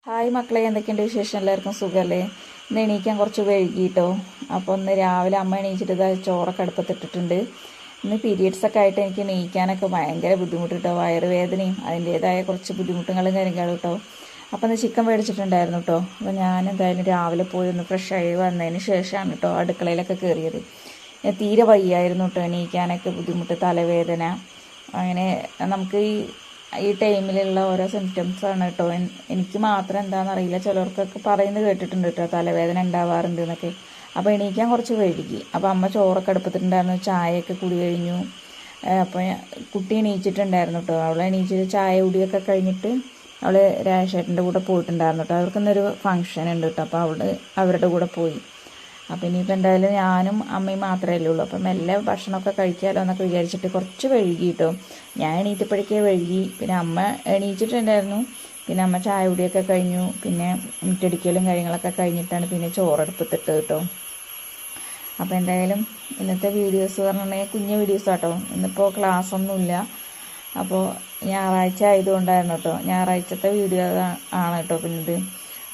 Hi മക്കളെ, എന്തൊക്കെയുണ്ട് വിശേഷം? എല്ലാവർക്കും സുഖമല്ലേ? ഇന്ന് എണീക്കാൻ കുറച്ച് വൈകിട്ടോ. അപ്പോൾ ഒന്ന് രാവിലെ അമ്മ എണീച്ചിട്ട് ഇതാ ചോറൊക്കെ അടുപ്പത്തിട്ടിട്ടുണ്ട്. ഇന്ന് പീരിയഡ്സൊക്കെ ആയിട്ട് എനിക്ക് എണീക്കാനൊക്കെ ഭയങ്കര ബുദ്ധിമുട്ട് കേട്ടോ. വയറുവേദനയും അതിൻ്റേതായ കുറച്ച് ബുദ്ധിമുട്ടുകളും കാര്യങ്ങളും കേട്ടോ. അപ്പോൾ ഒന്ന് ചിക്കൻ മേടിച്ചിട്ടുണ്ടായിരുന്നു കേട്ടോ. അപ്പോൾ ഞാൻ എന്തായാലും രാവിലെ പോയി ഒന്ന് ഫ്രഷായി വന്നതിന് ശേഷമാണ് കേട്ടോ അടുക്കളയിലൊക്കെ കയറിയത്. തീരെ വയ്യായിരുന്നു കേട്ടോ, എണീക്കാനൊക്കെ ബുദ്ധിമുട്ട്, തലവേദന, അങ്ങനെ നമുക്ക് ഈ ടൈമിലുള്ള ഓരോ സിംറ്റംസാണ് കേട്ടോ. എനിക്ക് മാത്രം എന്താണെന്നറിയില്ല, ചിലർക്കൊക്കെ പറയുന്നത് കേട്ടിട്ടുണ്ട് കേട്ടോ, തലവേദന ഉണ്ടാവാറുണ്ട് എന്നൊക്കെ. അപ്പോൾ എണീക്കാൻ കുറച്ച് വൈകി. അപ്പോൾ അമ്മ ചോറൊക്കെ അടുപ്പത്തിട്ടുണ്ടായിരുന്നു, ചായയൊക്കെ കുടി കഴിഞ്ഞു. അപ്പോൾ കുട്ടി എണീച്ചിട്ടുണ്ടായിരുന്നു കേട്ടോ. അവൾ എണീച്ചിട്ട് ചായ കുടിയൊക്കെ കഴിഞ്ഞിട്ട് അവൾ രാജേട്ടൻ്റെ കൂടെ പോയിട്ടുണ്ടായിരുന്നു കേട്ടോ. അവർക്കിന്നൊരു ഫംഗ്ഷൻ ഉണ്ട് കേട്ടോ. അപ്പോൾ അവരുടെ കൂടെ പോയി. അപ്പം ഇനിയിപ്പോൾ എന്തായാലും ഞാനും അമ്മയും മാത്രമേ ഉള്ളൂ. അപ്പം മെല്ലെ ഭക്ഷണമൊക്കെ കഴിക്കാമല്ലോ എന്നൊക്കെ വിചാരിച്ചിട്ട് കുറച്ച് വൈകി കേട്ടോ. ഞാൻ എണീറ്റപ്പോഴേക്കേ വൈകി. പിന്നെ അമ്മ എണീച്ചിട്ടുണ്ടായിരുന്നു. പിന്നെ അമ്മ ചായ കുടിയൊക്കെ കഴിഞ്ഞു. പിന്നെ മുറ്റടിക്കലും കാര്യങ്ങളൊക്കെ കഴിഞ്ഞിട്ടാണ് പിന്നെ ചോറെടുപ്പത്തിട്ട് കേട്ടോ. അപ്പോൾ എന്തായാലും ഇന്നത്തെ വീഡിയോസ് പറഞ്ഞിട്ടുണ്ടെങ്കിൽ കുഞ്ഞു വീഡിയോസ് കേട്ടോ. ഇന്നിപ്പോൾ ക്ലാസ്സൊന്നുമില്ല. അപ്പോൾ ഞായറാഴ്ച ആയതുകൊണ്ടായിരുന്നു കേട്ടോ. ഞായറാഴ്ചത്തെ വീഡിയോ ആണ് കേട്ടോ പിന്നെ ഇത്.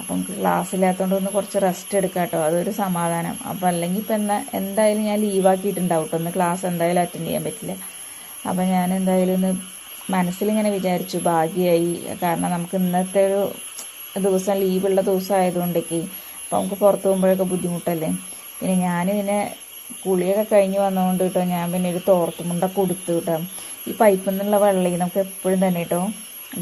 അപ്പം നമുക്ക് ക്ലാസ് ഇല്ലാത്തതുകൊണ്ട് ഒന്ന് കുറച്ച് റെസ്റ്റ് എടുക്കാം കേട്ടോ, അതൊരു സമാധാനം. അപ്പോൾ അല്ലെങ്കിൽ ഇപ്പം എന്തായാലും ഞാൻ ലീവാക്കിയിട്ടുണ്ടാവും കേട്ടോ. ഒന്ന് ക്ലാസ് എന്തായാലും അറ്റൻഡ് ചെയ്യാൻ പറ്റില്ല. അപ്പം ഞാൻ എന്തായാലും ഒന്ന് മനസ്സിലിങ്ങനെ വിചാരിച്ചു, ഭാഗ്യമായി. കാരണം നമുക്ക് ഇന്നത്തെ ഒരു ദിവസം ലീവുള്ള ദിവസം ആയതുകൊണ്ടൊക്കെ അപ്പോൾ നമുക്ക് പുറത്ത് പോകുമ്പോഴൊക്കെ ബുദ്ധിമുട്ടല്ലേ. പിന്നെ ഞാൻ പിന്നെ കുളിയൊക്കെ കഴിഞ്ഞ് വന്നതുകൊണ്ട് കേട്ടോ, ഞാൻ പിന്നെ ഒരു തോർത്തുമുണ്ടൊക്കെ കൊടുത്തു കേട്ടോ. ഈ പൈപ്പിൽ നിന്നുള്ള വെള്ളം നമുക്ക് എപ്പോഴും തന്നെ കേട്ടോ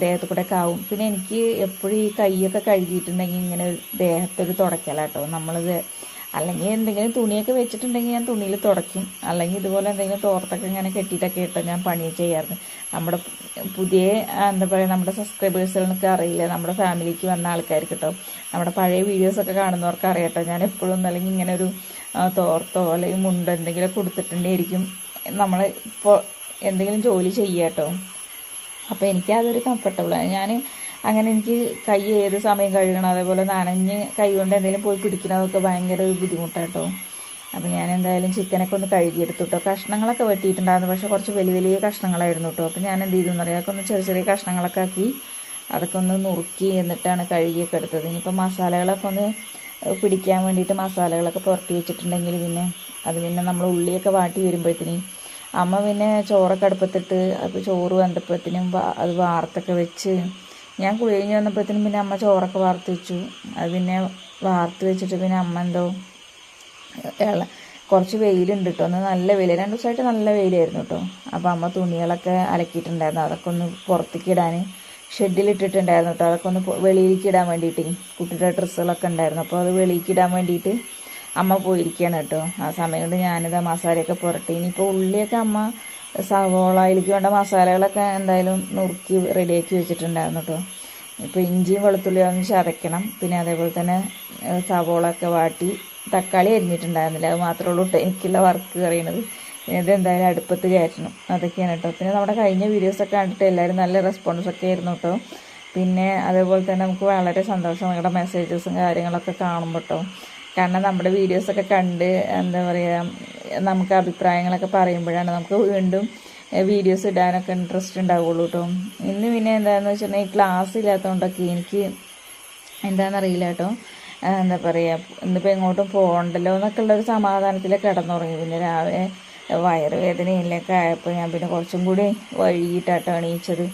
ദേഹത്ത് കൂടെ ഒക്കെ ആവും. പിന്നെ എനിക്ക് എപ്പോഴും ഈ കൈയൊക്കെ കഴുകിയിട്ടുണ്ടെങ്കിൽ ഇങ്ങനെ ദേഹത്തൊരു തുടയ്ക്കലാട്ടോ നമ്മളിത്. അല്ലെങ്കിൽ എന്തെങ്കിലും തുണിയൊക്കെ വെച്ചിട്ടുണ്ടെങ്കിൽ ഞാൻ തുണിയിൽ തുടയ്ക്കും. അല്ലെങ്കിൽ ഇതുപോലെ എന്തെങ്കിലും തോർത്തൊക്കെ ഇങ്ങനെ കെട്ടിയിട്ടൊക്കെ ഇട്ടോ ഞാൻ പണി ചെയ്യാറുണ്ട്. നമ്മുടെ പുതിയ എന്താ പറയുക, നമ്മുടെ സബ്സ്ക്രൈബേഴ്സുകൾക്ക് അറിയില്ല, നമ്മുടെ ഫാമിലിക്ക് വന്ന ആൾക്കാർക്ക് കേട്ടോ, നമ്മുടെ പഴയ വീഡിയോസൊക്കെ കാണുന്നവർക്ക് അറിയാട്ടോ. ഞാൻ എപ്പോഴും അല്ലെങ്കിൽ ഇങ്ങനെ ഒരു തോർത്തോ അല്ലെങ്കിൽ മുണ്ട് എന്തെങ്കിലും കൊടുത്തിട്ടുണ്ടായിരിക്കും നമ്മൾ ഇപ്പോൾ എന്തെങ്കിലും ജോലി ചെയ്യുക കേട്ടോ. അപ്പോൾ എനിക്കതൊരു കംഫർട്ടബിളാണ്. ഞാൻ അങ്ങനെ എനിക്ക് കൈ ഏത് സമയം കഴുകണം, അതേപോലെ നനഞ്ഞ് കൈ കൊണ്ട് എന്തെങ്കിലും പോയി പിടിക്കണതൊക്കെ ഭയങ്കര ഒരു ബുദ്ധിമുട്ടാണ് കേട്ടോ. അപ്പോൾ ഞാൻ എന്തായാലും ചിക്കനൊക്കെ ഒന്ന് കഴുകിയെടുത്തു കേട്ടോ. കഷ്ണങ്ങളൊക്കെ വെട്ടിയിട്ടുണ്ടായിരുന്നു, പക്ഷേ കുറച്ച് വലിയ വലിയ കഷ്ണങ്ങളായിരുന്നു കേട്ടോ. അപ്പോൾ ഞാൻ എന്ത് ചെയ്തു എന്നറിയാം, അതൊക്കെ ഒന്ന് ചെറിയ ചെറിയ കഷ്ണങ്ങളൊക്കെ ആക്കി അതൊക്കെ ഒന്ന് നുറുക്കി എന്നിട്ടാണ് കഴുകിയൊക്കെ എടുത്തത്. ഇനിയിപ്പോൾ മസാലകളൊക്കെ ഒന്ന് പിടിക്കാൻ വേണ്ടിയിട്ട് മസാലകളൊക്കെ പുരട്ടി വെച്ചിട്ടുണ്ടെങ്കിൽ പിന്നെ അത് പിന്നെ നമ്മൾ ഉള്ളിയൊക്കെ വാട്ടി വരുമ്പോഴത്തേന് അമ്മ പിന്നെ ചോറൊക്കെ അടുപ്പത്തിട്ട് അപ്പോൾ ചോറ് വന്നപ്പോഴത്തേനും അത് വാർത്തൊക്കെ വെച്ച് ഞാൻ കുഴി കഴിഞ്ഞ് വന്നപ്പോഴത്തേനും പിന്നെ അമ്മ ചോറൊക്കെ വാർത്ത് വെച്ചു. അത് പിന്നെ വാർത്ത് വെച്ചിട്ട് പിന്നെ അമ്മ എന്തോ കുറച്ച് വെയിലുണ്ട് കേട്ടോ, ഒന്ന് നല്ല വെയിൽ, 2 ദിവസമായിട്ട് നല്ല വെയിലായിരുന്നു കേട്ടോ. അപ്പോൾ അമ്മ തുണികളൊക്കെ അലക്കിയിട്ടുണ്ടായിരുന്നു, അതൊക്കെ ഒന്ന് പുറത്തേക്ക് ഇടാൻ ഷെഡിലിട്ടിട്ടുണ്ടായിരുന്നു കേട്ടോ. അതൊക്കെ ഒന്ന് വെളിയിലേക്ക് ഇടാൻ വേണ്ടിയിട്ട് കുട്ടിയുടെ ഡ്രസ്സുകളൊക്കെ ഉണ്ടായിരുന്നു. അപ്പോൾ അത് വെളിയിലേക്ക് ഇടാൻ വേണ്ടിയിട്ട് അമ്മ പോയിരിക്കുകയാണ് കേട്ടോ. ആ സമയം കൊണ്ട് ഞാനിതാ മസാലയൊക്കെ പുരട്ടി. ഇനിയിപ്പോൾ ഉള്ളിയൊക്കെ അമ്മ സവോളയിലേക്ക് വേണ്ട മസാലകളൊക്കെ എന്തായാലും നുറുക്കി റെഡിയാക്കി വെച്ചിട്ടുണ്ടായിരുന്നു കേട്ടോ. ഇപ്പോൾ ഇഞ്ചിയും വെളുത്തുള്ളിയും ഒന്ന് ചതയ്ക്കണം. പിന്നെ അതേപോലെ തന്നെ സവോളയൊക്കെ വാട്ടി തക്കാളി അരിഞ്ഞിട്ടുണ്ടായിരുന്നില്ല, അത് മാത്രമേ ഉള്ളൂ കേട്ടോ എനിക്കുള്ള വർക്ക് അറിയണത്. പിന്നെ ഇതെന്തായാലും അടുപ്പത്ത് കയറ്റണം, അതൊക്കെയാണ് കേട്ടോ. പിന്നെ നമ്മുടെ കഴിഞ്ഞ വീഡിയോസൊക്കെ കണ്ടിട്ട് എല്ലാവരും നല്ല റെസ്പോൺസൊക്കെ ആയിരുന്നു കേട്ടോ. പിന്നെ അതേപോലെ തന്നെ നമുക്ക് വളരെ സന്തോഷം നിങ്ങളുടെ മെസ്സേജസും കാര്യങ്ങളൊക്കെ കാണുമ്പോൾ കേട്ടോ. കാരണം നമ്മുടെ വീഡിയോസൊക്കെ കണ്ട് എന്താ പറയുക, നമുക്ക് അഭിപ്രായങ്ങളൊക്കെ പറയുമ്പോഴാണ് നമുക്ക് വീണ്ടും വീഡിയോസ് ഇടാനൊക്കെ ഇൻട്രസ്റ്റ് ഉണ്ടാവുള്ളൂ കേട്ടോ. ഇന്ന് പിന്നെ എന്താണെന്ന് വെച്ചിട്ടുണ്ടെങ്കിൽ ക്ലാസ് ഇല്ലാത്തതുകൊണ്ടൊക്കെ എനിക്ക് എന്താണെന്നറിയില്ല കേട്ടോ, എന്താ പറയുക, ഇന്നിപ്പോൾ എങ്ങോട്ടും പോകണ്ടല്ലോ എന്നൊക്കെ ഉള്ളൊരു സമാധാനത്തിലൊക്കെ കിടന്നുറങ്ങി. പിന്നെ രാവിലെ വയറുവേദനയിലൊക്കെ ആയപ്പോൾ ഞാൻ പിന്നെ കുറച്ചും കൂടി വൈകിട്ടാട്ടോ എണീച്ചത്.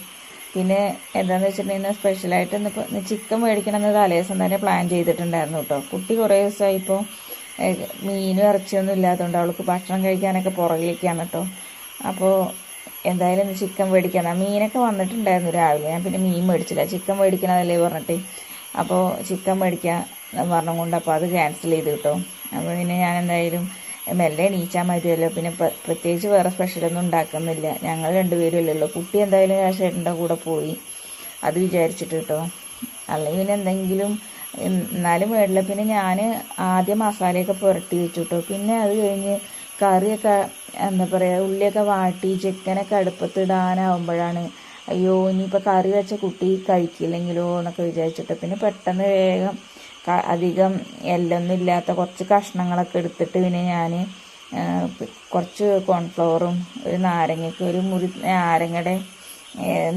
പിന്നെ എന്താണെന്ന് വെച്ചിട്ടുണ്ടെങ്കിൽ സ്പെഷ്യലായിട്ട് ഇന്നിപ്പോൾ ചിക്കൻ മേടിക്കണമെന്ന് തലേദിവസം തന്നെ പ്ലാൻ ചെയ്തിട്ടുണ്ടായിരുന്നു കേട്ടോ. കുട്ടി കുറേ ദിവസമായി ഇപ്പോൾ മീനും ഇറച്ചിയൊന്നും ഇല്ലാത്തതുകൊണ്ട് അവൾക്ക് ഭക്ഷണം കഴിക്കാനൊക്കെ പുറകിലേക്കാണ് കേട്ടോ. അപ്പോൾ എന്തായാലും ഇന്ന് ചിക്കൻ മേടിക്കണം. മീനൊക്കെ വന്നിട്ടുണ്ടായിരുന്നു രാവിലെ, ഞാൻ പിന്നെ മീൻ മേടിച്ചില്ല, ചിക്കൻ മേടിക്കണതല്ലേ പറഞ്ഞിട്ട്. അപ്പോൾ ചിക്കൻ മേടിക്കാൻ പറഞ്ഞുകൊണ്ട് അപ്പോൾ അത് ക്യാൻസൽ ചെയ്ത് കേട്ടോ. അപ്പോൾ പിന്നെ ഞാൻ എന്തായാലും മെല്ലെ എണീച്ചാൽ മതിയല്ലോ, പിന്നെ പ്രത്യേകിച്ച് വേറെ സ്പെഷ്യലൊന്നും ഉണ്ടാക്കുന്നില്ല, ഞങ്ങൾ 2 പേരല്ലേ ഉള്ളൂ. കുട്ടി എന്തായാലും രാജേട്ടൻ്റെ കൂടെ പോയി, അത് വിചാരിച്ചിട്ട് കേട്ടോ. അല്ലെങ്കിൽ പിന്നെ എന്തെങ്കിലും എന്നാലും വേണ്ടില്ല. പിന്നെ ഞാൻ ആദ്യം മസാലയൊക്കെ പുരട്ടി വെച്ചു കേട്ടോ. പിന്നെ അത് കഴിഞ്ഞ് കറിയൊക്കെ എന്താ പറയുക, ഉള്ളിയൊക്കെ വാട്ടി ചിക്കനൊക്കെ അടുപ്പത്തിടാനാവുമ്പോഴാണ് അയ്യോ ഇനിയിപ്പോൾ കറി വെച്ച കുട്ടി കഴിക്കില്ലെങ്കിലോ എന്നൊക്കെ വിചാരിച്ചിട്ട് പിന്നെ പെട്ടെന്ന് വേഗം അധികം എല്ലൊന്നും ഇല്ലാത്ത കുറച്ച് കഷ്ണങ്ങളൊക്കെ എടുത്തിട്ട് പിന്നെ ഞാൻ കുറച്ച് കോൺഫ്ലവറും ഒരു നാരങ്ങയ്ക്ക് ഒരു മുറി നാരങ്ങയുടെ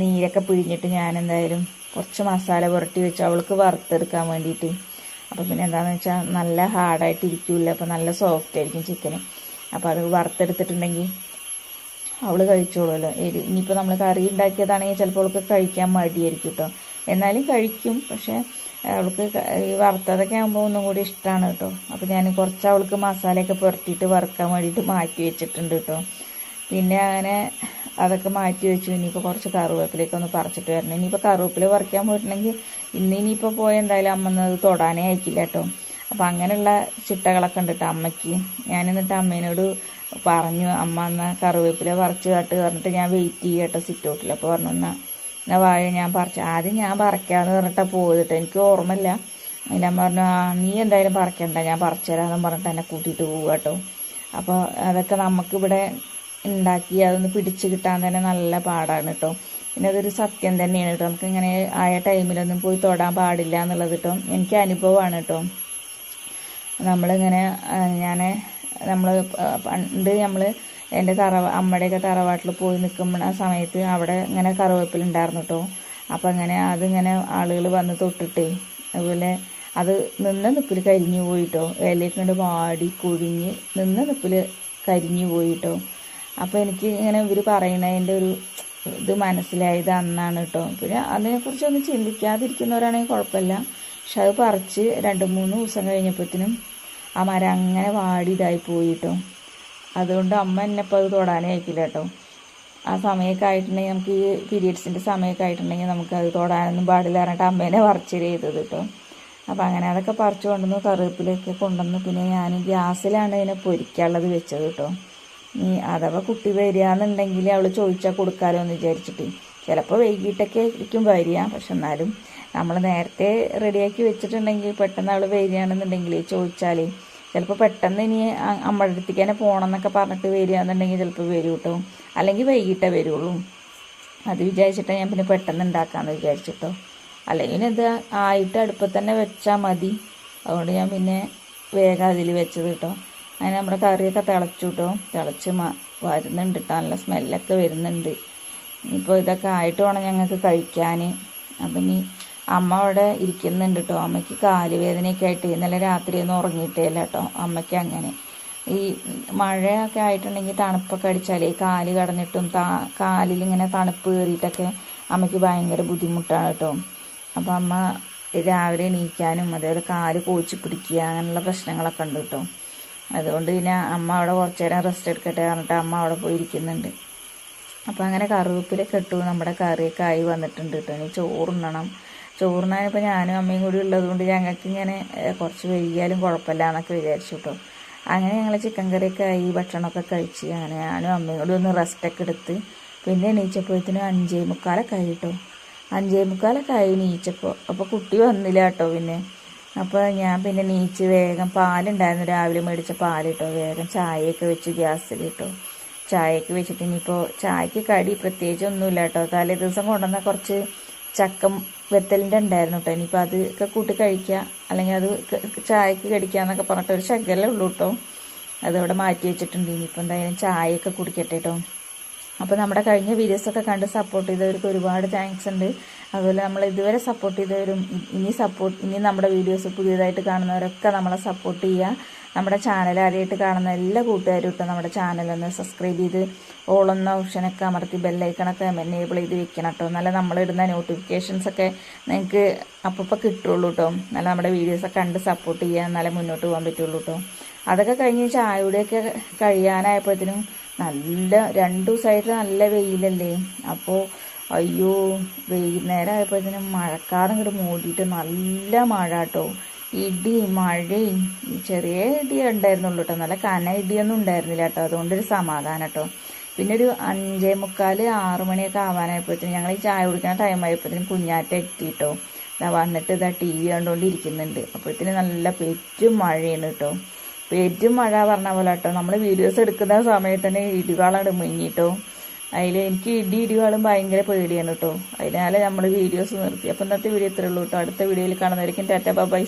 നീരൊക്കെ പിഴിഞ്ഞിട്ട് ഞാൻ എന്തായാലും കുറച്ച് മസാല പുരട്ടി വെച്ച് അവൾക്ക് വറുത്തെടുക്കാൻ വേണ്ടിയിട്ട്. അപ്പോൾ പിന്നെ എന്താണെന്ന് വെച്ചാൽ നല്ല ഹാർഡായിട്ട് ഇരിക്കില്ല, അപ്പോൾ നല്ല സോഫ്റ്റ് ആയിരിക്കും ചിക്കന്. അപ്പോൾ അത് വറുത്തെടുത്തിട്ടുണ്ടെങ്കിൽ അവൾ കഴിച്ചോളുമല്ലോ. ഇനിയിപ്പോൾ നമ്മൾ കറി ഉണ്ടാക്കിയതാണെങ്കിൽ ചിലപ്പോൾ അവൾക്ക് കഴിക്കാൻ മടിയായിരിക്കും കേട്ടോ. എന്നാലും കഴിക്കും, പക്ഷേ അവൾക്ക് ഈ വറുത്തതൊക്കെ ആകുമ്പോൾ ഒന്നും കൂടി ഇഷ്ടമാണ് കേട്ടോ. അപ്പോൾ ഞാൻ കുറച്ച് അവൾക്ക് മസാലയൊക്കെ പുരട്ടിയിട്ട് വറുക്കാൻ വേണ്ടിയിട്ട് മാറ്റി വെച്ചിട്ടുണ്ട് കേട്ടോ. പിന്നെ അങ്ങനെ അതൊക്കെ മാറ്റി വെച്ചു. ഇനിയിപ്പോൾ കുറച്ച് കറിവേപ്പിലേക്ക് ഒന്ന് പറിച്ചിട്ട് വരണം. ഇനിയിപ്പോൾ കറിവേപ്പില പറിക്കാൻ പോയിട്ടുണ്ടെങ്കിൽ ഇനിയിപ്പോൾ പോയി എന്തായാലും അമ്മ അത് തൊടാനേ അയക്കില്ല കേട്ടോ. അപ്പോൾ അങ്ങനെയുള്ള ചിട്ടകളൊക്കെ ഉണ്ട് കേട്ടോ അമ്മയ്ക്ക്. ഞാൻ എന്നിട്ട് അമ്മേനോട് പറഞ്ഞു, അമ്മ എന്നാൽ കറിവേപ്പില പറിച്ച് കാട്ട് പറഞ്ഞിട്ട് ഞാൻ വെയിറ്റ് ചെയ്യാം കേട്ടോ സിറ്റ് ഔട്ടിൽ. അപ്പോൾ പറഞ്ഞു എന്നാൽ വായ ഞാൻ പറിച്ചു. ആദ്യം ഞാൻ പറിക്കാമെന്ന് പറഞ്ഞിട്ടാണ് പോയിട്ട്, എനിക്ക് ഓർമ്മയില്ല. അതിലമ്മ പറഞ്ഞു നീ എന്തായാലും പറിക്കണ്ട, ഞാൻ പറിച്ചു തരാമെന്ന് പറഞ്ഞിട്ട് എന്നെ കൂട്ടിയിട്ട് പോവുക കേട്ടോ. അപ്പോൾ അതൊക്കെ നമുക്കിവിടെ ഉണ്ടാക്കി അതൊന്ന് പിടിച്ച് കിട്ടാൻ തന്നെ നല്ല പാടാണ് കേട്ടോ. പിന്നെ അതൊരു സത്യം തന്നെയാണ് കേട്ടോ. നമുക്കിങ്ങനെ ആയ ടൈമിലൊന്നും പോയി തൊടാൻ പാടില്ല എന്നുള്ളത് കേട്ടോ. എനിക്ക് അനുഭവമാണ് കേട്ടോ. നമ്മളിങ്ങനെ നമ്മൾ എൻ്റെ അമ്മയുടെയൊക്കെ തറവാട്ടിൽ പോയി നിൽക്കുമ്പോൾ ആ സമയത്ത് അവിടെ ഇങ്ങനെ കറിവേപ്പിലുണ്ടായിരുന്നു കേട്ടോ. അപ്പോൾ അതിങ്ങനെ ആളുകൾ വന്ന് തൊട്ടിട്ടേ അതുപോലെ അത് നിന്ന നിപ്പിൽ കരിഞ്ഞു പോയിട്ടോ. ഇലയൊക്കെ കൊണ്ട് വാടി കുഴിഞ്ഞ് നിന്ന നിപ്പിൽ കരിഞ്ഞു പോയിട്ടോ. അപ്പോൾ എനിക്ക് ഇങ്ങനെ ഇവർ പറയണതിൻ്റെ ഒരു ഇത് മനസ്സിലായത് അന്നാണ് കേട്ടോ. പിന്നെ അതിനെക്കുറിച്ചൊന്നും ചിന്തിക്കാതിരിക്കുന്നവരാണെങ്കിൽ കുഴപ്പമില്ല. പക്ഷെ അത് പറിച്ച് 2-3 ദിവസം കഴിഞ്ഞപ്പോഴത്തേനും ആ മരം അങ്ങനെ വാടി ഇതായി പോയിട്ടോ. അതുകൊണ്ട് അമ്മ എന്നെപ്പോൾ അത് തൊടാനേ അയക്കില്ല കേട്ടോ. ആ സമയമൊക്കെ ആയിട്ടുണ്ടെങ്കിൽ നമുക്ക് ഈ പീരിയഡ്സിൻ്റെ സമയമൊക്കെ ആയിട്ടുണ്ടെങ്കിൽ നമുക്കത് തൊടാനൊന്നും പാടില്ല പറഞ്ഞിട്ട് അമ്മേനെ പറിച്ചിട്ട് ചെയ്തത് കേട്ടോ. അപ്പോൾ അങ്ങനെ അതൊക്കെ പറിച്ചു കൊണ്ടുവന്ന് കറിവേപ്പിലൊക്കെ കൊണ്ടുവന്ന് പിന്നെ ഞാൻ ഗ്യാസിലാണ് ഇതിനെ പൊരിക്കാനുള്ളത് വെച്ചത് കേട്ടോ. അഥവാ കുട്ടി വരികയെന്നുണ്ടെങ്കിൽ അവൾ ചോദിച്ചാൽ കൊടുക്കാമല്ലോ എന്ന് വിചാരിച്ചിട്ട്. ചിലപ്പോൾ വൈകിട്ടൊക്കെ ആയിരിക്കും വരിക, പക്ഷെ എന്നാലും നമ്മൾ നേരത്തെ റെഡിയാക്കി വെച്ചിട്ടുണ്ടെങ്കിൽ പെട്ടെന്ന് അവൾ വരികയാണെന്നുണ്ടെങ്കിൽ ചോദിച്ചാൽ ചിലപ്പോൾ പെട്ടെന്ന് ഇനി അമ്മയുടെ അടുത്തേക്ക് തന്നെ പോകണം എന്നൊക്കെ പറഞ്ഞിട്ട് വരികയെന്നുണ്ടെങ്കിൽ ചിലപ്പോൾ വരും കേട്ടോ. അല്ലെങ്കിൽ വൈകിട്ടേ വരുള്ളൂ. അത് വിചാരിച്ചിട്ടാണ് ഞാൻ പിന്നെ പെട്ടെന്ന് ഉണ്ടാക്കാമെന്ന് വിചാരിച്ചിട്ടോ. അല്ലെങ്കിൽ ഇത് ആയിട്ട് അടുപ്പത്ത് തന്നെ വെച്ചാൽ മതി. അതുകൊണ്ട് ഞാൻ പിന്നെ വേഗം അതിൽ വെച്ചത് കേട്ടോ. അങ്ങനെ നമ്മുടെ കറിയൊക്കെ തിളച്ചു കേട്ടോ. തിളച്ച് വരുന്നുണ്ട് കേട്ടോ. നല്ല സ്മെല്ലൊക്കെ വരുന്നുണ്ട്. ഇപ്പോൾ ഇതൊക്കെ ആയിട്ട് വേണം ഞങ്ങൾക്ക് കഴിക്കാൻ. അപ്പം ഇനി അമ്മ അവിടെ ഇരിക്കുന്നുണ്ട് കേട്ടോ. അമ്മയ്ക്ക് കാല് വേദനയൊക്കെ ആയിട്ട് ഇന്നലെ രാത്രിയൊന്നും ഉറങ്ങിയിട്ടേ ഇല്ല കേട്ടോ. അമ്മയ്ക്ക് അങ്ങനെ ഈ മഴയൊക്കെ ആയിട്ടുണ്ടെങ്കിൽ തണുപ്പൊക്കെ അടിച്ചാലേ കാല് കടഞ്ഞിട്ടും കാലിലിങ്ങനെ തണുപ്പ് കയറിയിട്ടൊക്കെ അമ്മയ്ക്ക് ഭയങ്കര ബുദ്ധിമുട്ടാണ് കേട്ടോ. അപ്പോൾ അമ്മ രാവിലെ എണീക്കാനും അതേപോലെ കാല് കോച്ചി പിടിക്കുക അങ്ങനെയുള്ള പ്രശ്നങ്ങളൊക്കെ ഉണ്ട് കേട്ടോ. അതുകൊണ്ട് പിന്നെ അമ്മ അവിടെ കുറച്ച് നേരം റെസ്റ്റ് എടുക്കട്ടെ പറഞ്ഞിട്ട് അമ്മ അവിടെ പോയിരിക്കുന്നുണ്ട്. അപ്പോൾ അങ്ങനെ കറിവേപ്പിലൊക്കെ ഇട്ടു. നമ്മുടെ കറിയൊക്കെ ആയി വന്നിട്ടുണ്ട് കേട്ടോ. ഇനി ചോറുണ്ണണം. ചോറിനായപ്പോൾ ഞാനും അമ്മയും കൂടി ഉള്ളതുകൊണ്ട് ഞങ്ങൾക്ക് ഇങ്ങനെ കുറച്ച് വൈകിയാലും കുഴപ്പമില്ല എന്നൊക്കെ വിചാരിച്ചു കേട്ടോ. അങ്ങനെ ഞങ്ങൾ ചിക്കൻ കറിയൊക്കെ ആയി ഭക്ഷണമൊക്കെ കഴിച്ച് അങ്ങനെ ഞാനും അമ്മയും കൂടി ഒന്ന് റെസ്റ്റൊക്കെ എടുത്ത് പിന്നെ എണീച്ചപ്പോഴത്തേനും 5:45 ആയി കേട്ടോ. 5:45 ആയി എണീച്ചപ്പോൾ. അപ്പോൾ കുട്ടി വന്നില്ല കേട്ടോ. പിന്നെ അപ്പോൾ ഞാൻ പിന്നെ എണീച്ച് വേഗം പാലുണ്ടായിരുന്നു, രാവിലെ മേടിച്ച പാൽ കേട്ടോ. വേഗം ചായയൊക്കെ വെച്ച് ഗ്യാസിൽ കേട്ടോ. ചായയൊക്കെ വെച്ചിട്ട് ഇനിയിപ്പോൾ ചായക്ക് കടി പ്രത്യേകിച്ച് ഒന്നുമില്ല കേട്ടോ. തലേ ദിവസം കൊണ്ടുവന്ന കുറച്ച് ചക്കം വെത്തലിൻ്റെ ഉണ്ടായിരുന്നു കേട്ടോ. ഇനിയിപ്പോൾ അതൊക്കെ കൂട്ടി കഴിക്കുക, അല്ലെങ്കിൽ അത് ചായക്ക് കടിക്കുക എന്നൊക്കെ പറഞ്ഞിട്ട് ഒരു ശകലേ ഉള്ളൂ കേട്ടോ. അതവിടെ മാറ്റി വെച്ചിട്ടുണ്ട്. ഇനിയിപ്പോൾ എന്തായാലും ചായയൊക്കെ കുടിക്കട്ടെ കേട്ടോ. അപ്പോൾ നമ്മുടെ കഴിഞ്ഞ വീഡിയോസൊക്കെ കണ്ട് സപ്പോർട്ട് ചെയ്തവർക്ക് ഒരുപാട് താങ്ക്സ് ഉണ്ട്. അതുപോലെ നമ്മൾ ഇതുവരെ സപ്പോർട്ട് ചെയ്തവരും ഇനി നമ്മുടെ വീഡിയോസ് പുതിയതായിട്ട് കാണുന്നവരൊക്കെ നമ്മളെ സപ്പോർട്ട് ചെയ്യുക. നമ്മുടെ ചാനൽ ആദ്യമായിട്ട് കാണുന്ന എല്ലാ കൂട്ടുകാരും ഇട്ട് നമ്മുടെ ചാനലൊന്ന് സബ്സ്ക്രൈബ് ചെയ്ത് ഓളെന്ന ഓപ്ഷനൊക്കെ അമർത്തി ബെല്ലൈക്കണൊക്കെ എനേബിൾ ചെയ്ത് വെക്കണം കേട്ടോ. നല്ല നമ്മളിടുന്ന നോട്ടിഫിക്കേഷൻസൊക്കെ നിങ്ങൾക്ക് അപ്പോൾ കിട്ടുള്ളൂ കേട്ടോ. നല്ല നമ്മുടെ വീഡിയോസൊക്കെ കണ്ട് സപ്പോർട്ട് ചെയ്യുക, എന്നാലേ മുന്നോട്ട് പോകാൻ പറ്റുള്ളൂ കേട്ടോ. അതൊക്കെ കഴിഞ്ഞ് ചായയുടെയൊക്കെ കഴിയാനായപ്പോഴത്തേനും നല്ല 2 ദിവസമായിട്ട് നല്ല വെയിലല്ലേ. അപ്പോൾ അയ്യോ വൈകുന്നേരം ആയപ്പോഴത്തേനും മഴക്കാറും ഇങ്ങോട്ട് മൂടിയിട്ട് നല്ല മഴ കേട്ടോ. ഇടി മഴയും ചെറിയ ഇടി ഉണ്ടായിരുന്നുള്ളൂ കേട്ടോ. നല്ല കന ഇടിയൊന്നും ഉണ്ടായിരുന്നില്ല കേട്ടോ. അതുകൊണ്ടൊരു സമാധാനം കേട്ടോ. പിന്നെ ഒരു 5:45 6 ആവാനായപ്പോഴത്തേനും ഞങ്ങൾ ഈ ചായ കുടിക്കുന്ന ടൈം ആയപ്പോഴത്തേനും കുഞ്ഞാറ്റ എത്തിയിട്ടോ. വന്നിട്ട് ഇതാ TV കണ്ടുകൊണ്ടിരിക്കുന്നുണ്ട്. അപ്പോഴത്തേനും നല്ല പെരും മഴയാണ് കേട്ടോ. പെരും മഴ പറഞ്ഞ പോലെ കേട്ടോ. നമ്മൾ വീഡിയോസ് എടുക്കുന്ന സമയത്ത് തന്നെ ഇടിവാളാണ് മുങ്ങിട്ടോ. അതിൽ എനിക്ക് ഇടിവാളും ഭയങ്കര പേടിയാണ് കേട്ടോ. അതിനാലെ നമ്മൾ വീഡിയോസ് നിർത്തി. അപ്പോൾ ഇന്നത്തെ വീഡിയോ ഇത്രയേ ഉള്ളൂ കേട്ടോ. അടുത്ത വീഡിയോയിൽ കാണുന്നവരേക്കും ടാറ്റ ബൈ.